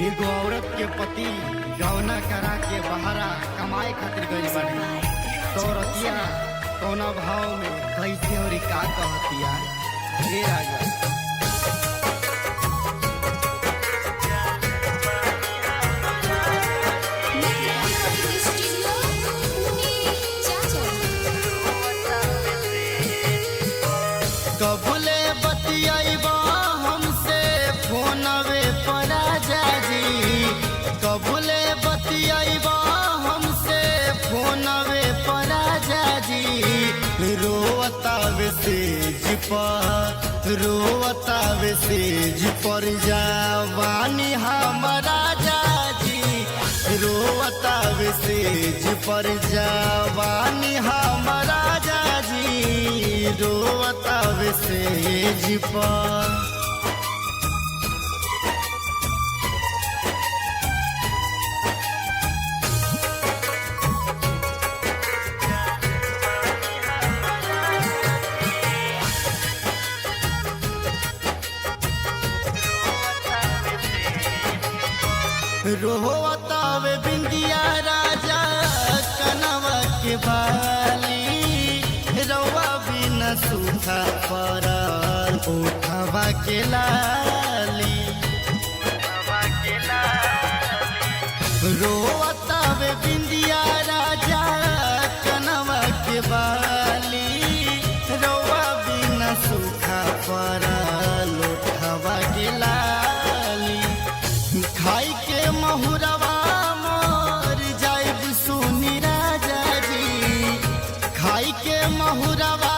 एगो औरत के पति गौना करा के बहरा कमाए खातिर गइल बाटे। तो औरतिया कौना भाव में कैसे और का कहतिया हे राजा। कबूले बतियाइबा हमसे फोनवे पर राजा जी, कबूले बतियाइबा हमसे फोनवे पर राजा जी। रोवतावे सेज पर जवानी हमारा जाजी, रोवतावे सेज पर जवानी हमारा जाजी, रोवतावे सेज पर। रोवतावे बिंदिया राजा कनवा के बाली, रवा बिना सूखा पड़ल उठवा के लाली। रोवतावे बिंदिया राजा कनवा के बाली, रवा बिना सूखा पड़ल उठवा के लाली। खाई के महुरवा मोर जाइब सुनी राजा जी, खाई के महुरवा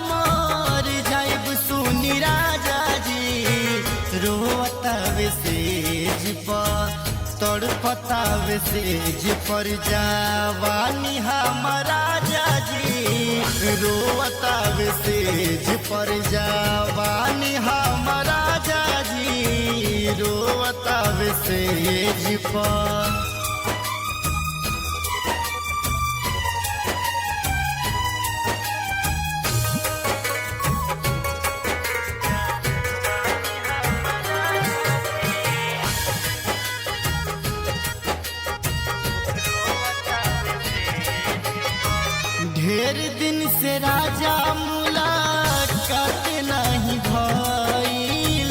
मोर जाइब सुनी राजा जी। रोवतावे सेज पर तड़पतावे सेज पर जवानी हमारा जाजी, रोवतावे सेज पर जवानी हमारा जाजी, रोवतावे सेज पर। ढेर दिन से राजा मुलाकात नहीं भइल,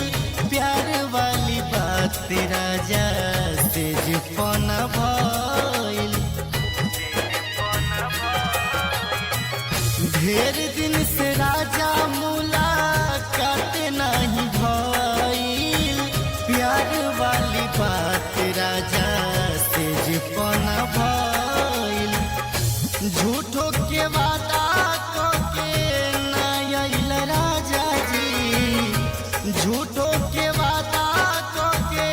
प्यार वाली बात राजा सेज पन भइल। ढेर दिन से राजा मुलाकात नहीं भइल, प्यार वाली बात राजा सेज पन भइल। झूठो के वादा के नयल राजा जी, झूठो के वादा के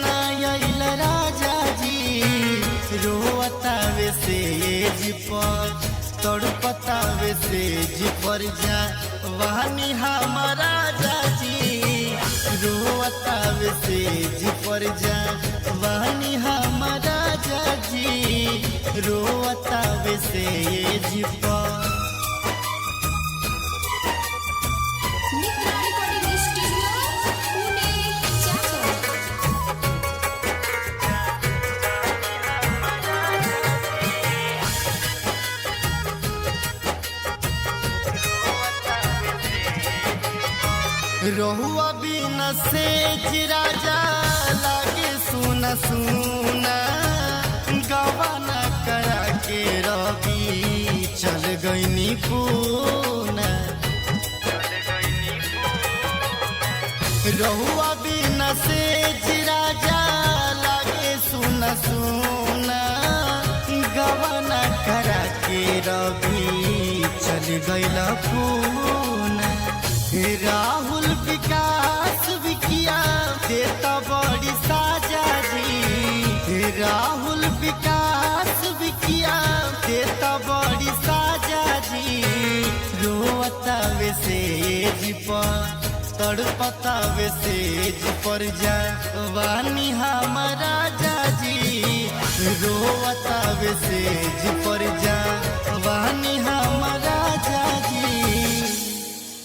नयल राजा जी। रोवतावे सेज पर तड़पतावे सेज पर जवानी हमारा जाजी, रोवतावे सेज पर जवानी हमारा जाजी, रोवतावे सेज पर। रहुआ बिना सेज राजा लागे सुना सुना, गवाना करा के रवि चल गईनी पूना। रहुआ बिना सेज राजा लागे सुना सुना, गवाना करा के रवि चल गईला पूना। राहुल विकास विकिया देता बड़ी साजा जी, राहुल विकास विकिया देता बड़ी साजा जी। रोवतावे सेज पर तड़पतावे सेज पर जवानी हमारा जाजी, रोवतावे सेज पर जवानी हमारा जाजी,